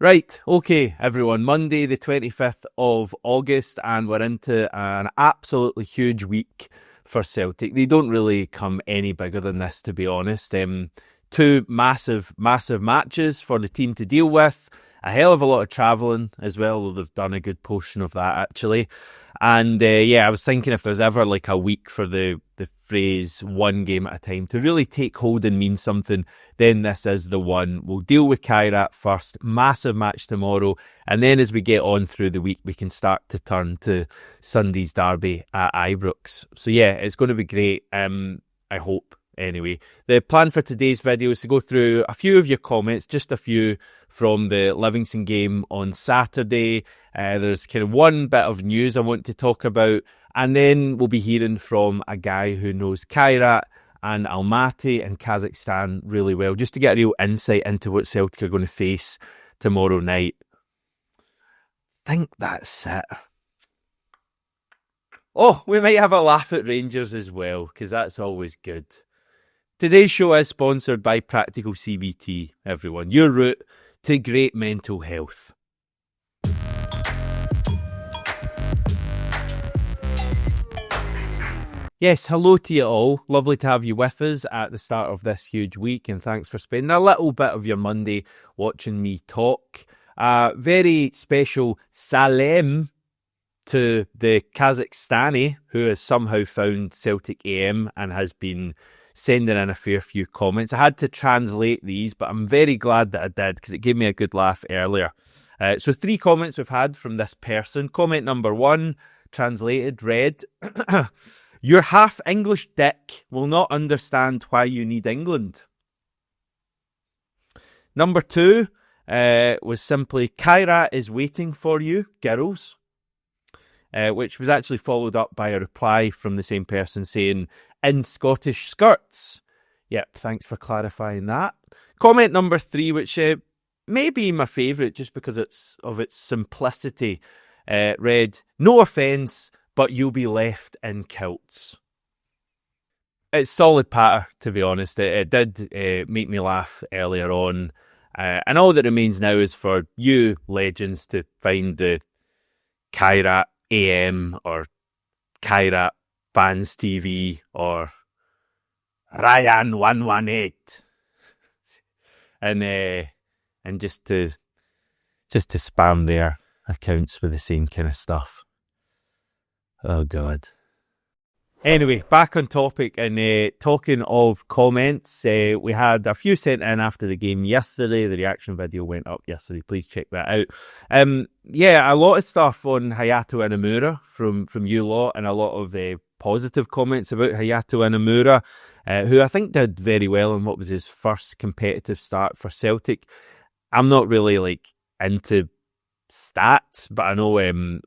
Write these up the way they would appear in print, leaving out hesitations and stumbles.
Right, okay, everyone. Monday, the 25th of August, and we're into an absolutely huge week for Celtic. They don't really come any bigger than this, to be honest. Two massive matches for the team to deal with. A hell of a lot of travelling as well, though they've done a good portion of that, actually. And I was thinking if there's ever like a week for the phrase one game at a time to really take hold and mean something, then this is the one. We'll deal with Kairat first, massive match tomorrow, and then as we get on through the week, we can start to turn to Sunday's derby at Ibrox. So yeah, it's going to be great, I hope. Anyway, the plan for today's video is to go through a few of your comments, just a few from the Livingston game on Saturday. There's kind of one bit of news I want to talk about, and then we'll be hearing from a guy who knows Kairat and Almaty and Kazakhstan really well, just to get a real insight into what Celtic are going to face tomorrow night. I think that's it. Oh, we might have a laugh at Rangers as well, because that's always good. Today's show is sponsored by Practical CBT, everyone. Your route to great mental health. Yes, hello to you all. Lovely to have you with us at the start of this huge week, and thanks for spending a little bit of your Monday watching me talk. Very special salem to the Kazakhstani, who has somehow found Celtic AM and has been sending in a fair few comments. I had to translate these, but I'm very glad that I did because it gave me a good laugh earlier. So 3 comments we've had from this person. Comment number 1, translated, read, "Your half-English dick will not understand why you need England." Number 2 was simply, "Kairat is waiting for you, girls," which was actually followed up by a reply from the same person saying, "In Scottish skirts." Yep, thanks for clarifying that. Comment number 3, which may be my favourite just because of its simplicity, read, "No offence, but you'll be left in kilts." It's solid patter, to be honest. It did make me laugh earlier on. And all that remains now is for you legends to find the Kairat AM or Kairat Fans TV or Ryan 118 and just to spam their accounts with the same kind of stuff. Oh God. Anyway, back on topic, and talking of comments, we had a few sent in after the game yesterday. The reaction video went up yesterday. Please check that out. A lot of stuff on Hayato Inamura from you lot, and a lot of positive comments about Hayato Inamura, who I think did very well in what was his first competitive start for Celtic. I'm not really into stats, but I know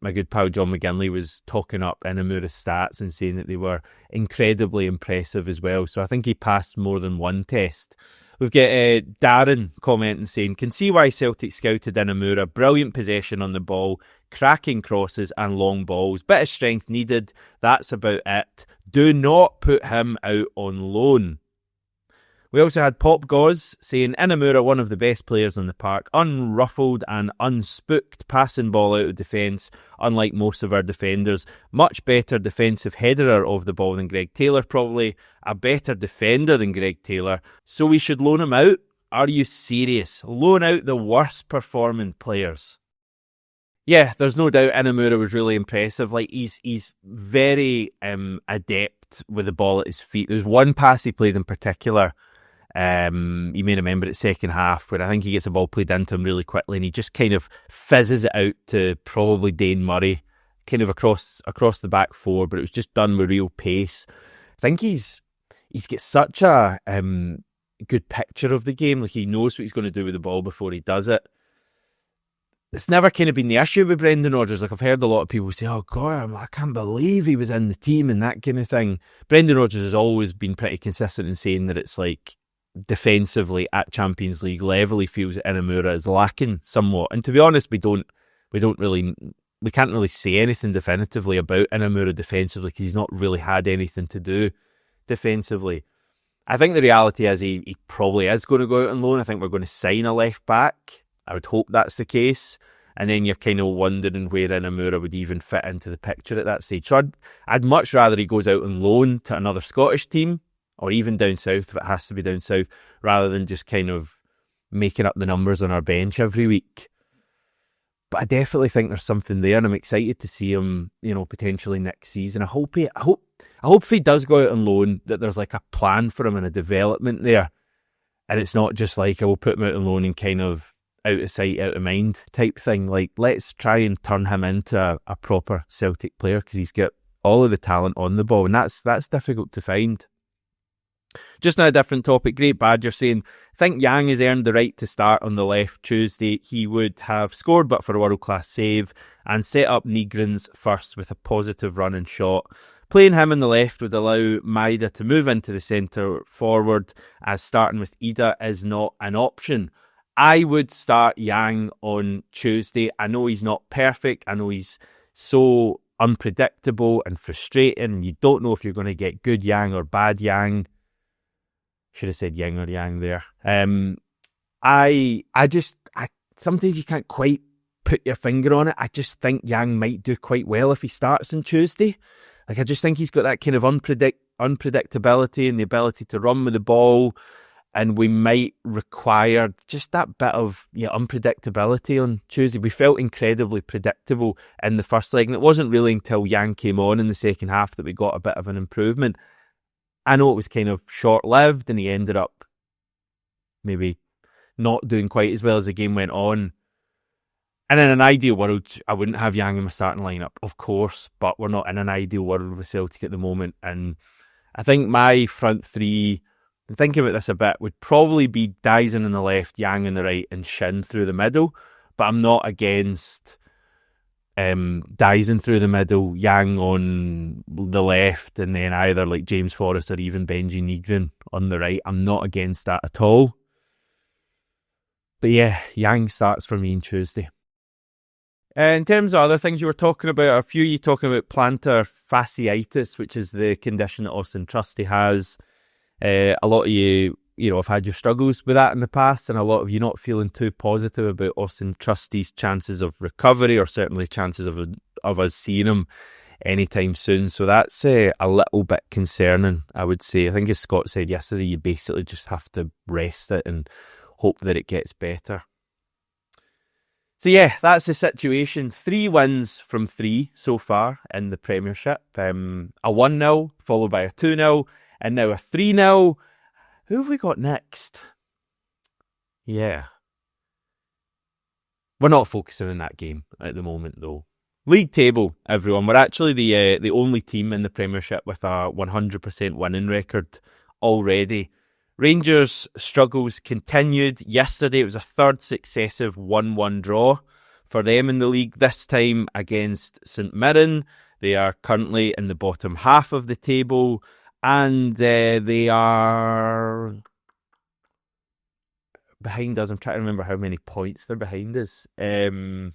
my good pal John McGinley was talking up Inamura's stats and saying that they were incredibly impressive as well. So I think he passed more than one test. We've got Darren commenting saying, "Can see why Celtic scouted Inamura. Brilliant possession on the ball, cracking crosses and long balls. Bit of strength needed. That's about it. Do not put him out on loan." We also had Pop Gauze saying, "Inamura, one of the best players in the park. Unruffled and unspooked, passing ball out of defence, unlike most of our defenders. Much better defensive header of the ball than Greg Taylor. Probably a better defender than Greg Taylor. So we should loan him out? Are you serious? Loan out the worst performing players?" Yeah, there's no doubt Inamura was really impressive. He's very adept with the ball at his feet. There's one pass he played in particular. You may remember it second half, where I think he gets the ball played into him really quickly and he just kind of fizzes it out to probably Dane Murray, kind of across the back 4, but it was just done with real pace. I think he's got such a good picture of the game. He knows what he's going to do with the ball before he does it. It's never kind of been the issue with Brendan Rodgers. I've heard a lot of people say, "Oh God, I can't believe he was in the team," and that kind of thing. Brendan Rodgers has always been pretty consistent in saying that it's defensively at Champions League level, he feels that Inamura is lacking somewhat. And to be honest, we can't really say anything definitively about Inamura defensively because he's not really had anything to do defensively. I think the reality is he probably is going to go out on loan. I think we're going to sign a left back I would hope that's the case. And then you're kind of wondering where Inamura would even fit into the picture at that stage. So I'd much rather he goes out on loan to another Scottish team, or even down south if it has to be down south, rather than just kind of making up the numbers on our bench every week. But I definitely think there's something there, and I'm excited to see him, potentially next season. I hope if he does go out on loan that there's like a plan for him and a development there, and it's not just like I will put him out on loan and kind of out of sight, out of mind type thing. Like, let's try and turn him into a proper Celtic player, because he's got all of the talent on the ball, and that's difficult to find. Just on a different topic, Great Badger saying, think Yang has earned the right to start on the left Tuesday. He would have scored but for a world-class save and set up Nygren's first with a positive run and shot. Playing him on the left would allow Maida to move into the centre forward, as starting with Ida is not an option. I would start Yang on Tuesday. I know he's not perfect. I know he's so unpredictable and frustrating. You don't know if you're going to get good Yang or bad Yang. Should have said yin or yang there. I sometimes you can't quite put your finger on it. I just think Yang might do quite well if he starts on Tuesday. Like, I just think he's got that kind of unpredictability and the ability to run with the ball, and we might require just that bit of unpredictability on Tuesday. We felt incredibly predictable in the first leg, and it wasn't really until Yang came on in the second half that we got a bit of an improvement. I know it was kind of short-lived, and he ended up maybe not doing quite as well as the game went on. And in an ideal world, I wouldn't have Yang in my starting lineup, of course, but we're not in an ideal world with Celtic at the moment. And I think my front three, thinking about this a bit, would probably be Dyson on the left, Yang on the right, and Shin through the middle. But I'm not against Dyson through the middle, Yang on the left, and then either like James Forrest or even Benji Nygren on the right. I'm not against that at all. But yeah, Yang starts for me on Tuesday. In terms of other things you were talking about, a few you talking about plantar fasciitis, which is the condition that Austin Trusty has. A lot of you have had your struggles with that in the past, and a lot of you not feeling too positive about Austin Trusty's chances of recovery, or certainly chances of us seeing him anytime soon. So that's a little bit concerning, I would say. I think as Scott said yesterday, you basically just have to rest it and hope that it gets better. So yeah, that's the situation. 3 wins from 3 so far in the Premiership. A 1-0 followed by a 2-0 and now a 3-0. Who have we got next? Yeah. We're not focusing on that game at the moment though. League table, everyone. We're actually the only team in the Premiership with a 100% winning record already. Rangers' struggles continued. Yesterday it was a third successive 1-1 draw for them in the league, this time against St Mirren. They are currently in the bottom half of the table, and they are behind us. I'm trying to remember how many points they're behind us. Oh,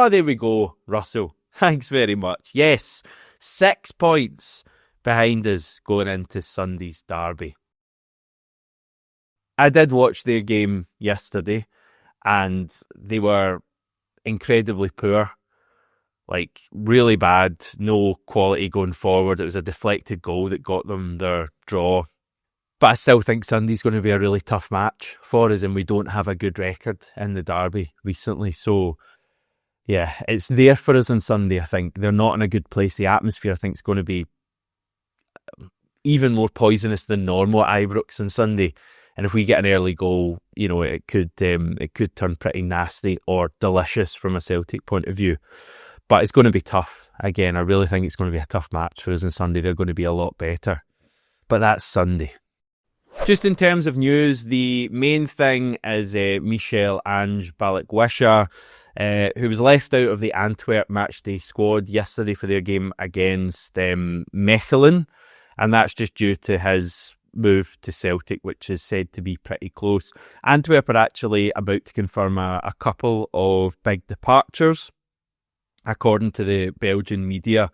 there we go, Russell. Thanks very much. Yes, 6 points behind us going into Sunday's derby. I did watch their game yesterday, and they were incredibly poor. Like, really bad, no quality going forward. It was a deflected goal that got them their draw. But I still think Sunday's going to be a really tough match for us, and we don't have a good record in the derby recently. So, yeah, it's there for us on Sunday, I think. They're not in a good place. The atmosphere, I think, is going to be even more poisonous than normal at Ibrox on Sunday. And if we get an early goal, it could turn pretty nasty or delicious from a Celtic point of view. But it's going to be tough. Again, I really think it's going to be a tough match for us on Sunday. They're going to be a lot better. But that's Sunday. Just in terms of news, the main thing is Michel-Ange Balikwisha, who was left out of the Antwerp matchday squad yesterday for their game against Mechelen. And that's just due to his move to Celtic, which is said to be pretty close. Antwerp are actually about to confirm a couple of big departures, according to the Belgian media.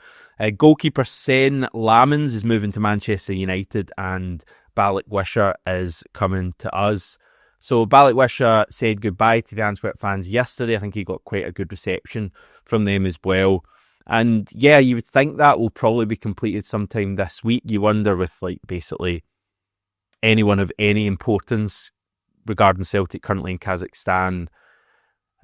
Goalkeeper Sen Lamens is moving to Manchester United, and Balikwisha is coming to us. So Balikwisha said goodbye to the Antwerp fans yesterday. I think he got quite a good reception from them as well. And yeah, you would think that will probably be completed sometime this week. You wonder with like basically anyone of any importance regarding Celtic currently in Kazakhstan,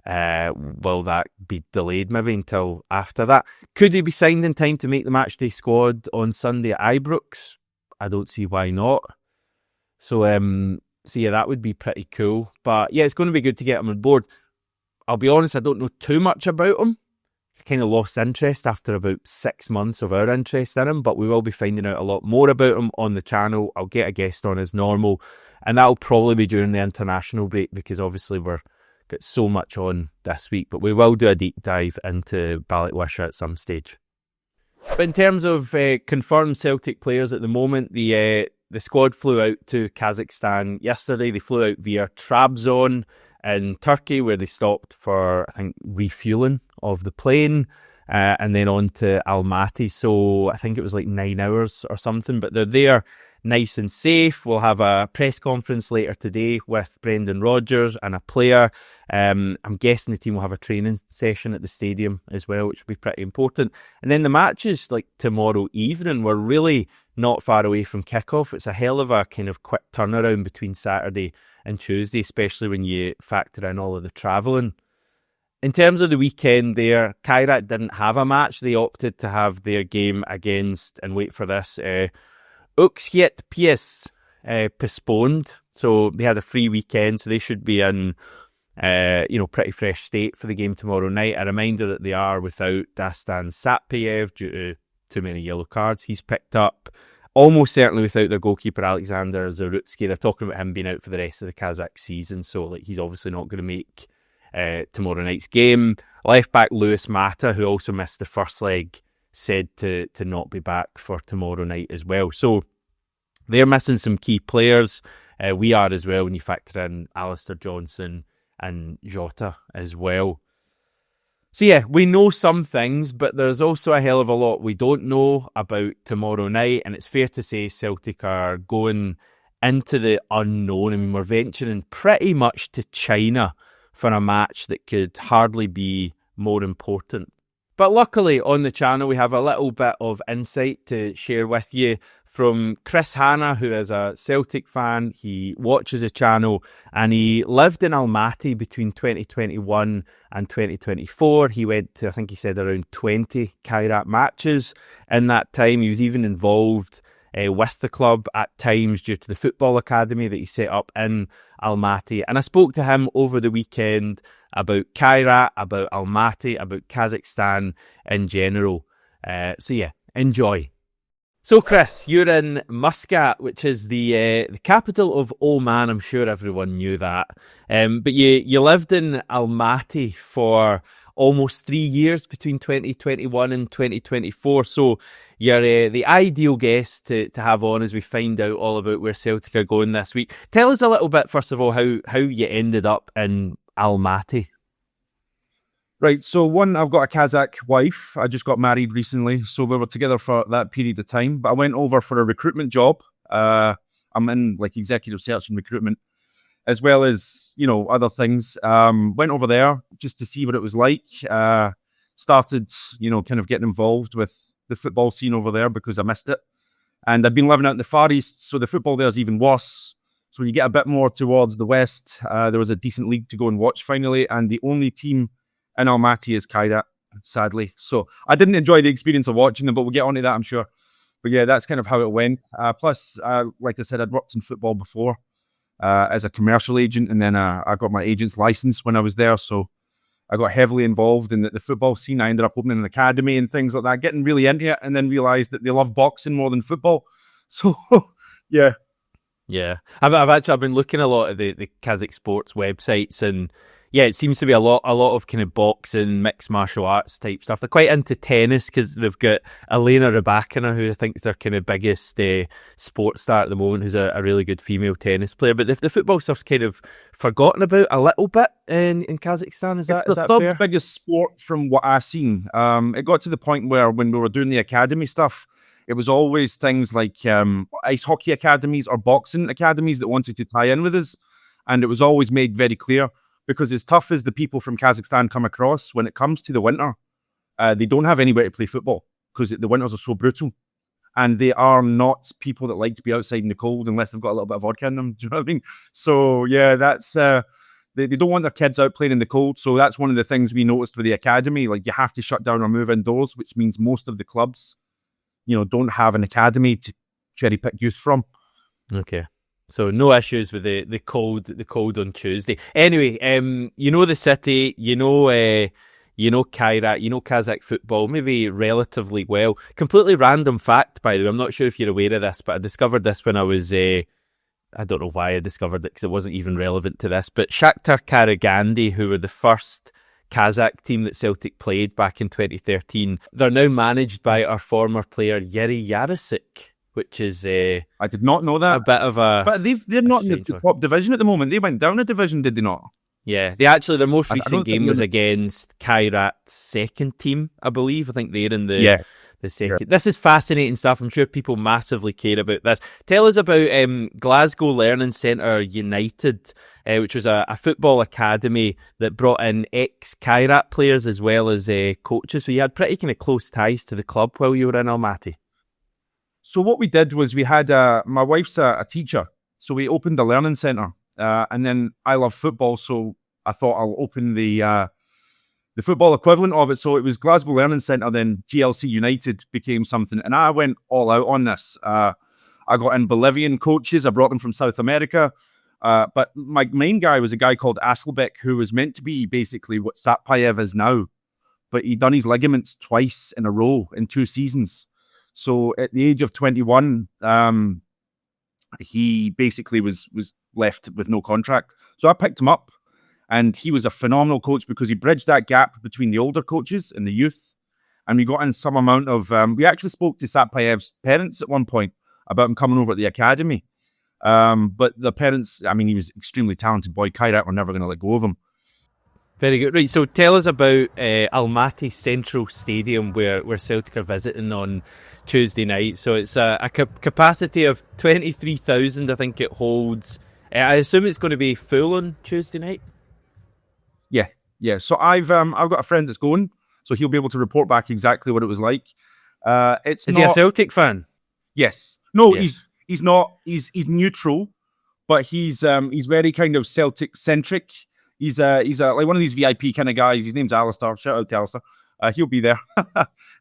will that be delayed maybe until after that? Could he be signed in time to make the matchday squad on Sunday at Ibrox? I don't see why not. So yeah, that would be pretty cool. But yeah, it's going to be good to get him on board. I'll be honest, I don't know too much about him. Kind of lost interest after about 6 months of our interest in him, but we will be finding out a lot more about him on the channel. I'll get a guest on as normal, and that'll probably be during the international break because obviously we're got so much on this week, but we will do a deep dive into Balikwisha at some stage. But in terms of confirmed Celtic players at the moment, the squad flew out to Kazakhstan yesterday. They flew out via Trabzon in Turkey, where they stopped for, I think, refueling of the plane, and then on to Almaty. So I think it was like 9 hours or something, but they're there nice and safe. We'll have a press conference later today with Brendan Rodgers and a player. I'm guessing the team will have a training session at the stadium as well, which will be pretty important. And then the matches like tomorrow evening, we're really not far away from kickoff. It's a hell of a kind of quick turnaround between Saturday and Tuesday, especially when you factor in all of the travelling. In terms of the weekend there, Kairat didn't have a match. They opted to have their game against, and wait for this, Uxkiet PS postponed. So they had a free weekend, so they should be in pretty fresh state for the game tomorrow night. A reminder that they are without Dastan Satpayev due to too many yellow cards he's picked up. Almost certainly without their goalkeeper Alexander Zarutsky. They're talking about him being out for the rest of the Kazakh season, so like he's obviously not going to make tomorrow night's game. Left back Lewis Mata, who also missed the first leg, said to not be back for tomorrow night as well. So they're missing some key players. We are as well when you factor in Alistair Johnson and Jota as well. So yeah, we know some things, but there's also a hell of a lot we don't know about tomorrow night, and it's fair to say Celtic are going into the unknown. I mean, we're venturing pretty much to China for a match that could hardly be more important. But luckily on the channel we have a little bit of insight to share with you from Chris Hanna, who is a Celtic fan. He watches the channel and he lived in Almaty between 2021 and 2024. He went to, I think he said, around 20 Kairat matches in that time. He was even involved with the club at times due to the football academy that he set up in Almaty. And I spoke to him over the weekend about Kairat, about Almaty, about Kazakhstan in general. So yeah, enjoy. So Chris, you're in Muscat, which is the capital of Oman. I'm sure everyone knew that. But you lived in Almaty for almost 3 years between 2021 and 2024. So you're the ideal guest to have on as we find out all about where Celtic are going this week. Tell us a little bit, first of all, how you ended up in Almaty. Right, so one, I've got a Kazakh wife. I just got married recently, so we were together for that period of time. But I went over for a recruitment job. I'm in like executive search and recruitment, as well as, other things. Went over there just to see what it was like. Started, kind of getting involved with the football scene over there because I missed it. And I've been living out in the Far East, so the football there is even worse. So when you get a bit more towards the West, there was a decent league to go and watch finally. And the only team in Almaty is Kairat, sadly. So I didn't enjoy the experience of watching them, but we'll get onto that, I'm sure. But yeah, that's kind of how it went. Plus, like I said, I'd worked in football before as a commercial agent, and then I got my agent's license when I was there. So I got heavily involved in the football scene. I ended up opening an academy and things like that, getting really into it, and then realised that they love boxing more than football. So, yeah. Yeah. I've been looking a lot at the Kazakh sports websites, and yeah, it seems to be a lot of kind of boxing, mixed martial arts type stuff. They're quite into tennis because they've got Elena Rybakina, who I think is their kind of biggest sports star at the moment, who's a really good female tennis player. But the football stuff's kind of forgotten about a little bit in Kazakhstan. Is that the third biggest sport from what I've seen? It got to the point where when we were doing the academy stuff, it was always things like ice hockey academies or boxing academies that wanted to tie in with us. And it was always made very clear, because as tough as the people from Kazakhstan come across, when it comes to the winter, they don't have anywhere to play football because the winters are so brutal. And they are not people that like to be outside in the cold unless they've got a little bit of vodka in them. Do you know what I mean? So, yeah, that's... They don't want their kids out playing in the cold. So that's one of the things we noticed with the academy. Like, you have to shut down or move indoors, which means most of the clubs, don't have an academy to cherry pick youth from. Okay. So no issues with the cold on Tuesday. Anyway, the city, Kairat, Kazakh football, maybe relatively well. Completely random fact, by the way. I'm not sure if you're aware of this, but I discovered this when I was, I don't know why I discovered it because it wasn't even relevant to this, but Shakhtar Karagandhi, who were the first Kazakh team that Celtic played back in 2013, they're now managed by our former player Yuri Yarasik, which is I did not know that. A bit of a... But they're not in the top division at the moment. They went down a division, did they not? Yeah, their most recent game was against Kairat's second team, I believe. I think they're in the second. Yeah. This is fascinating stuff. I'm sure people massively care about this. Tell us about Glasgow Learning Centre United, which was a football academy that brought in ex-Kairat players as well as coaches. So you had pretty kind of close ties to the club while you were in Almaty. So what we did was we had my wife's a teacher, so we opened the learning centre, and then I love football, so I thought I'll open the football equivalent of it. So it was Glasgow Learning Centre, then GLC United became something, and I went all out on this. I got in Bolivian coaches, I brought them from South America, but my main guy was a guy called Asselbeck, who was meant to be basically what Satpayev is now, but he'd done his ligaments twice in a row in 2 seasons. So at the age of 21, he basically was left with no contract. So I picked him up, and he was a phenomenal coach because he bridged that gap between the older coaches and the youth. And we got in some amount of... we actually spoke to Satpayev's parents at one point about him coming over at the academy. But the parents, he was extremely talented boy. Kairat were never going to let go of him. Very good. Right, so tell us about Almaty Central Stadium where Celtic are visiting on Tuesday night. So it's a capacity of 23,000, I think it holds. I assume it's going to be full on Tuesday night? Yeah. So I've got a friend that's going, so he'll be able to report back exactly what it was like. Is he a Celtic fan? Yes. No, yes. He's not. He's neutral, but he's very kind of Celtic centric. He's like one of these VIP kind of guys. His name's Alistair. Shout out to Alistair. He'll be there.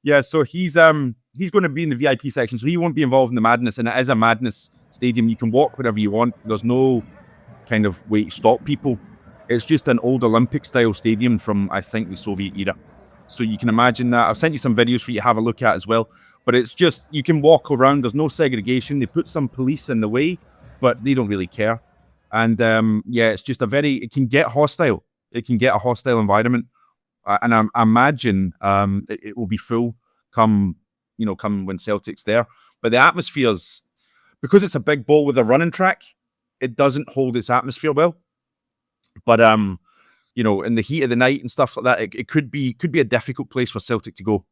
Yeah, so he's going to be in the VIP section, so he won't be involved in the madness. And it is a madness stadium. You can walk wherever you want. There's no kind of way to stop people. It's just an old Olympic style stadium from, I think, the Soviet era. So you can imagine that. I've sent you some videos for you to have a look at as well. But it's just, you can walk around. There's no segregation. They put some police in the way, but they don't really care. And it's just it can get hostile. It can get a hostile environment. And I imagine it will be full come when Celtic's there. But the atmosphere's, because it's a big ball with a running track, it doesn't hold its atmosphere well. But in the heat of the night and stuff like that, it could be a difficult place for Celtic to go.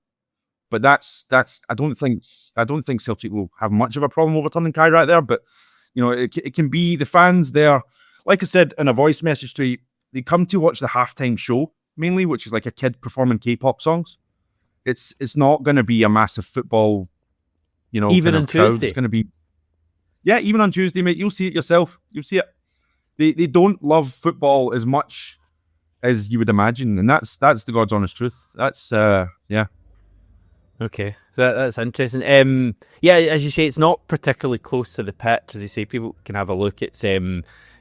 But that's I don't think Celtic will have much of a problem overturning Kairat there. But it can be the fans there. Like I said in a voice message to you, they come to watch the halftime show mainly, which is like a kid performing K-pop songs. It's not going to be a massive football, even on Tuesday. It's going to be, even on Tuesday, mate. You'll see it yourself. You'll see it. They don't love football as much as you would imagine, and that's the God's honest truth. That's Okay, so that's interesting. As you say, it's not particularly close to the pitch. As you say, people can have a look. It's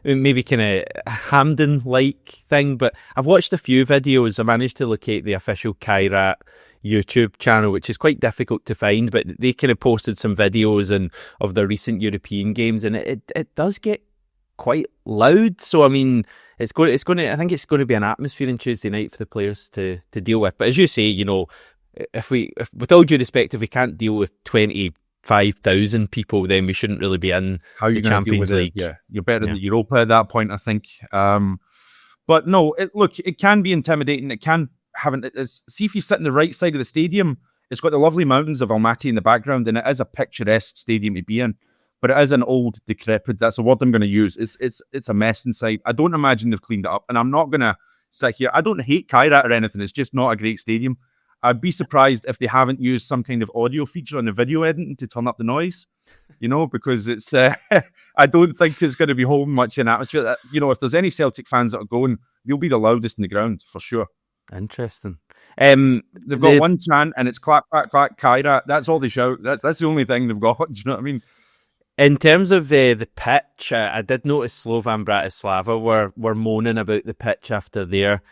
maybe kind of a Hampden-like thing, but I've watched a few videos. I managed to locate the official Kairat YouTube channel, which is quite difficult to find, but they kind of posted some videos of their recent European games, and it does get quite loud. So I think it's going to be an atmosphere on Tuesday night for the players to deal with. But as you say, if with all due respect, if we can't deal with 25,000 people, then we shouldn't really be in the Champions League. Yeah, you're better than Europa at that point, I think. But no, it can be intimidating. It can see if you sit on the right side of the stadium, it's got the lovely mountains of Almaty in the background, and it is a picturesque stadium to be in. but it is an old, decrepit. That's the word I'm going to use. It's a mess inside. I don't imagine they've cleaned it up, and I'm not going to sit here. I don't hate Kairat or anything. It's just not a great stadium. I'd be surprised if they haven't used some kind of audio feature on the video editing to turn up the noise, because it's. I don't think it's going to be holding much in atmosphere. If there's any Celtic fans that are going, they'll be the loudest in the ground for sure. Interesting. They've got one chant, and it's clap, clap, clap, Kairat. That's all they shout. That's the only thing they've got. Do you know what I mean? In terms of the pitch, I did notice Slovan Bratislava were moaning about the pitch after their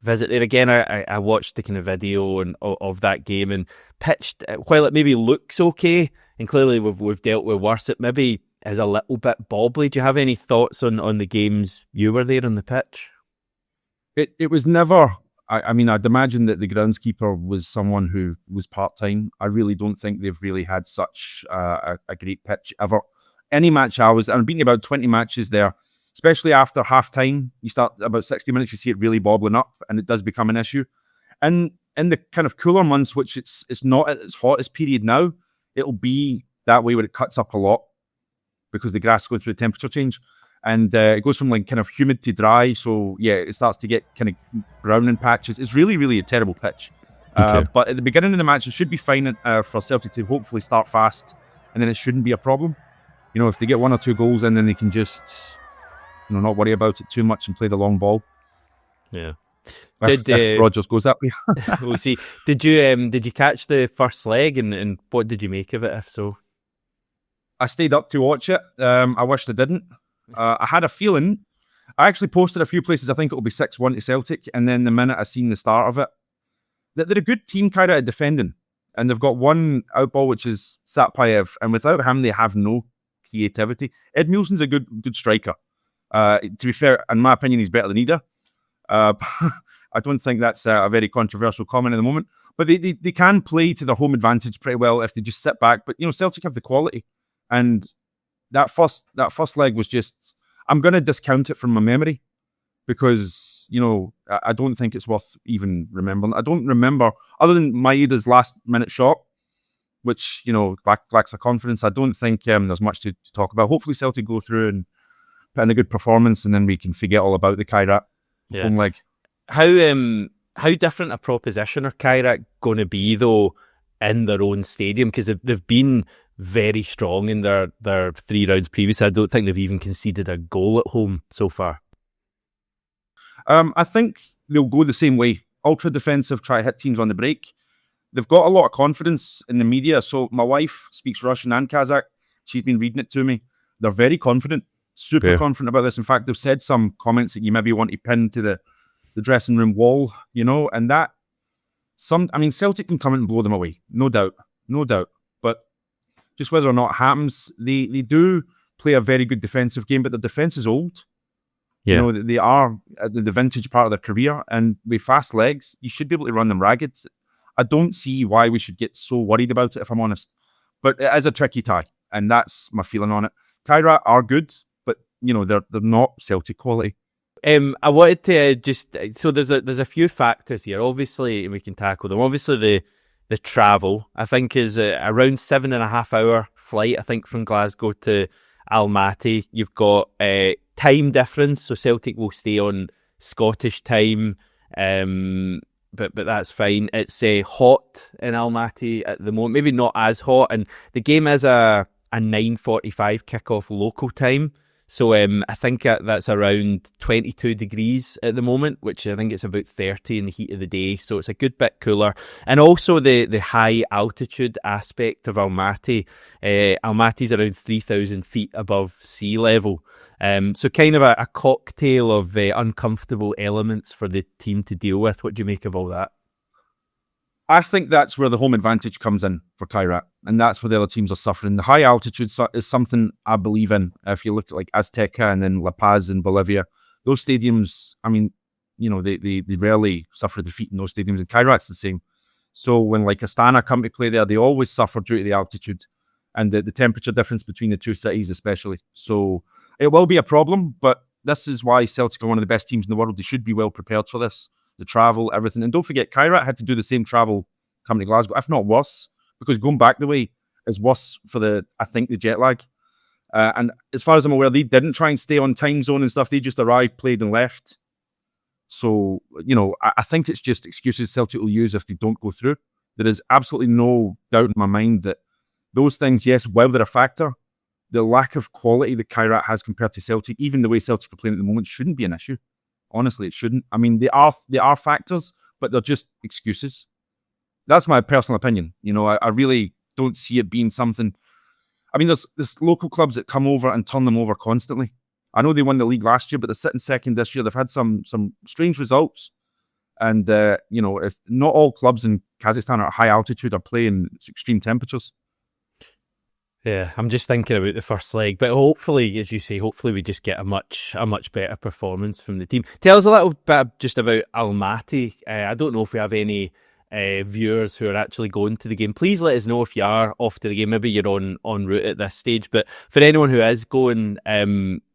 visit there. Again, I watched the kind of video of that game, and pitched, while it maybe looks okay, and clearly we've dealt with worse, it maybe is a little bit bobbly. Do you have any thoughts on the games you were there on the pitch? It was never... I'd imagine that the groundskeeper was someone who was part-time. I really don't think they've really had such a great pitch ever. Any match I've been to about 20 matches there, especially after half-time. You start about 60 minutes, you see it really bobbling up, and it does become an issue. And in the kind of cooler months, which it's not at its hottest period now, it'll be that way where it cuts up a lot because the grass goes through a temperature change. And it goes from kind of humid to dry. So, yeah, it starts to get kind of brown in patches. It's really, really a terrible pitch. Okay. But at the beginning of the match, it should be fine for Celtic to hopefully start fast. And then it shouldn't be a problem. If they get 1 or 2 goals in, then they can just, not worry about it too much and play the long ball. Yeah. If Rodgers goes that way. We'll see. Did you catch the first leg, and what did you make of it, if so? I stayed up to watch it. I wished I didn't. I had a feeling. I actually posted a few places. I think it'll be 6-1 to Celtic, and then the minute I seen the start of it, that they're a good team, Kairat, at defending, and they've got one outball which is Satpayev, and without him, they have no creativity. Ed Nielsen's a good striker. To be fair, in my opinion, he's better than either. I don't think that's a very controversial comment at the moment, but they can play to their home advantage pretty well if they just sit back. But Celtic have the quality, and that first leg was just, I'm going to discount it from my memory because, I don't think it's worth even remembering. I don't remember, other than Maeda's last minute shot, which, lacks a confidence. I don't think there's much to talk about. Hopefully Celtic go through and put in a good performance, and then we can forget all about the Kairat home leg. How different a proposition are Kairat going to be, though, in their own stadium? Because they've been very strong in their 3 rounds previous. I don't think they've even conceded a goal at home so far. I think they'll go the same way. Ultra defensive, try to hit teams on the break. They've got a lot of confidence in the media. So my wife speaks Russian and Kazakh. She's been reading it to me. They're very confident, super confident about this. In fact, they've said some comments that you maybe want to pin to the dressing room wall, and that Celtic can come in and blow them away. No doubt. But just whether or not it happens, they do play a very good defensive game, but the defense is old. Yeah. They are at the vintage part of their career, and with fast legs, you should be able to run them ragged. I don't see why we should get so worried about it, if I'm honest. But it is a tricky tie, and that's my feeling on it. Kairat are good, but they're not Celtic quality. I wanted to so there's a few factors here. Obviously, we can tackle them. Obviously, the travel, I think, is around 7.5 hour flight, I think, from Glasgow to Almaty. You've got time difference, so Celtic will stay on Scottish time, but that's fine. It's hot in Almaty at the moment, maybe not as hot, and the game is a 9:45 kickoff local time. So I think that's around 22 degrees at the moment, which I think it's about 30 in the heat of the day. So it's a good bit cooler. And also the high altitude aspect of Almaty. Almaty's around 3,000 feet above sea level. So kind of a cocktail of uncomfortable elements for the team to deal with. What do you make of all that? I think that's where the home advantage comes in for Kairat, and that's where the other teams are suffering. The high altitude is something I believe in. If you look at like Azteca and then La Paz in Bolivia, those stadiums, they rarely suffer defeat in those stadiums, and Kairat's the same. So when like Astana come to play there, they always suffer due to the altitude and the temperature difference between the two cities especially. So it will be a problem, but this is why Celtic are one of the best teams in the world. They should be well prepared for this. The travel, everything. And don't forget, Kairat had to do the same travel coming to Glasgow, if not worse, because going back the way is worse for the jet lag. And as far as I'm aware, they didn't try and stay on time zone and stuff. They just arrived, played and left. So, I think it's just excuses Celtic will use if they don't go through. There is absolutely no doubt in my mind that those things, yes, while they're a factor, the lack of quality that Kairat has compared to Celtic, even the way Celtic are playing at the moment, shouldn't be an issue. Honestly, it shouldn't. I mean, they are factors, but they're just excuses. That's my personal opinion. I really don't see it being something. I mean, there's local clubs that come over and turn them over constantly. I know they won the league last year, but they're sitting second this year. They've had some strange results. And, if not all clubs in Kazakhstan are at high altitude are playing extreme temperatures. Yeah, I'm just thinking about the first leg, but hopefully, as you say, we just get a much better performance from the team. Tell us a little bit just about Almaty. I don't know if we have any viewers who are actually going to the game. Please let us know if you are off to the game. Maybe you're on route at this stage, but for anyone who is going,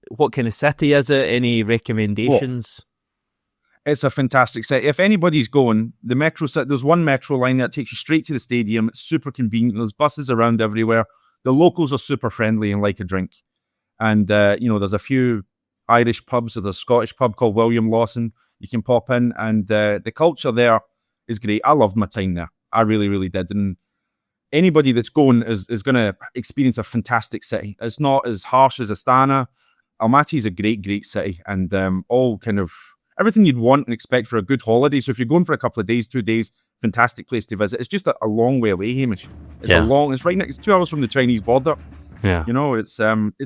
what kind of city is it? Any recommendations? It's a fantastic city. If anybody's going, there's one metro line that takes you straight to the stadium. It's super convenient. There's buses around everywhere. The locals are super friendly and like a drink. And, there's a few Irish pubs. There's a Scottish pub called William Lawson. You can pop in. And the culture there is great. I loved my time there. I really, really did. And anybody that's going is going to experience a fantastic city. It's not as harsh as Astana. Almaty is a great, great city. And all kind of everything you'd want and expect for a good holiday. So if you're going for a couple of days, 2 days, fantastic place to visit. It's just a long way away, Hamish. It's right next, it's 2 hours from the Chinese border. Yeah. It's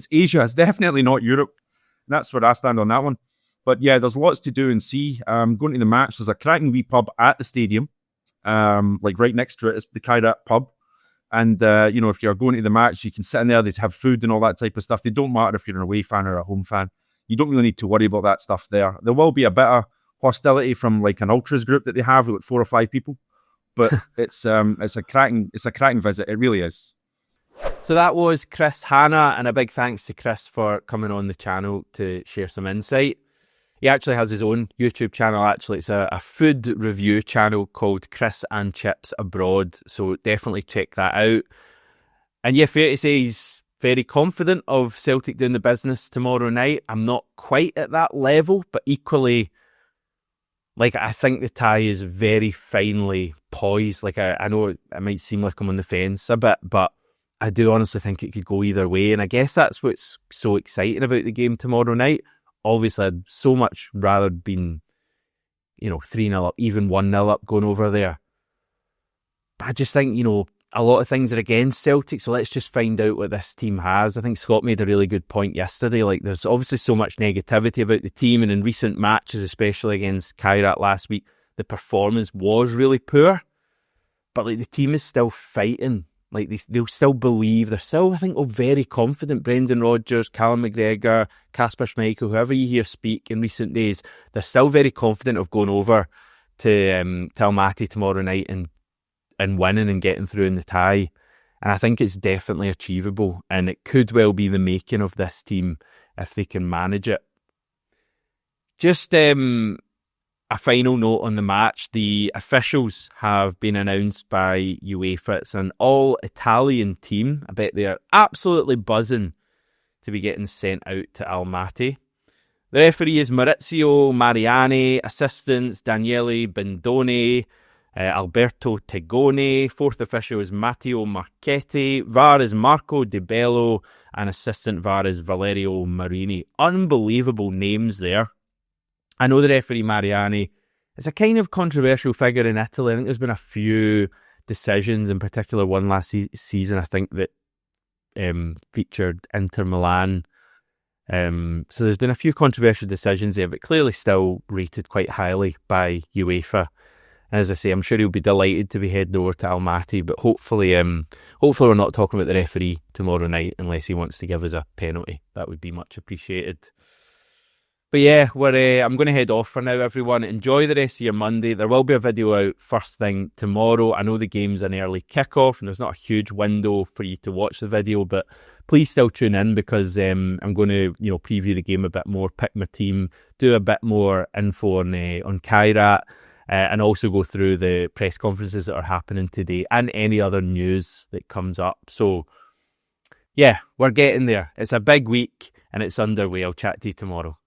Asia. It's definitely not Europe. And that's where I stand on that one. But yeah, there's lots to do and see. Going to the match, there's a cracking wee pub at the stadium. Right next to it is the Kairat pub. And, if you're going to the match, you can sit in there, they'd have food and all that type of stuff. They don't matter if you're an away fan or a home fan. You don't really need to worry about that stuff there. There will be a bit of hostility from an ultras group that they have with 4 or 5 people. But it's a cracking visit. It really is. So that was Chris Hanna, and a big thanks to Chris for coming on the channel to share some insight. He actually has his own YouTube channel, actually. It's a food review channel called Chris and Chips Abroad, so definitely check that out. And yeah, fair to say he's very confident of Celtic doing the business tomorrow night. I'm not quite at that level, but equally, I think the tie is very finely poised. I know it might seem like I'm on the fence a bit, but I do honestly think it could go either way. And I guess that's what's so exciting about the game tomorrow night. Obviously, I'd so much rather been, 3-0 up, even 1-0 up going over there. But I just think, a lot of things are against Celtic, so let's just find out what this team has. I think Scott made a really good point yesterday. There's obviously so much negativity about the team, and in recent matches, especially against Kairat last week, the performance was really poor. But the team is still fighting. They'll still believe. They're still, I think, very confident. Brendan Rodgers, Callum McGregor, Kasper Schmeichel, whoever you hear speak in recent days, they're still very confident of going over to Almaty tomorrow night and winning and getting through in the tie. And I think it's definitely achievable, and it could well be the making of this team if they can manage it. Just a final note on the match. The officials have been announced by UEFA. It's an all-Italian team. I bet they're absolutely buzzing to be getting sent out to Almaty. The referee is Maurizio Mariani, assistants Daniele Bendone, Alberto Tegone. Fourth official is Matteo Marchetti. VAR is Marco De Bello, and assistant VAR is Valerio Marini. Unbelievable names there. I know the referee Mariani is a kind of controversial figure in Italy. I think there's been a few decisions, in particular one last season, I think, that featured Inter Milan. So there's been a few controversial decisions there, but clearly still rated quite highly by UEFA. As I say, I'm sure he'll be delighted to be heading over to Almaty, but hopefully we're not talking about the referee tomorrow night unless he wants to give us a penalty. That would be much appreciated. But yeah, I'm going to head off for now, everyone. Enjoy the rest of your Monday. There will be a video out first thing tomorrow. I know the game's an early kickoff and there's not a huge window for you to watch the video, but please still tune in because I'm going to preview the game a bit more, pick my team, do a bit more info on Kairat, and also go through the press conferences that are happening today and any other news that comes up. So yeah, we're getting there. It's a big week and it's underway. I'll chat to you tomorrow.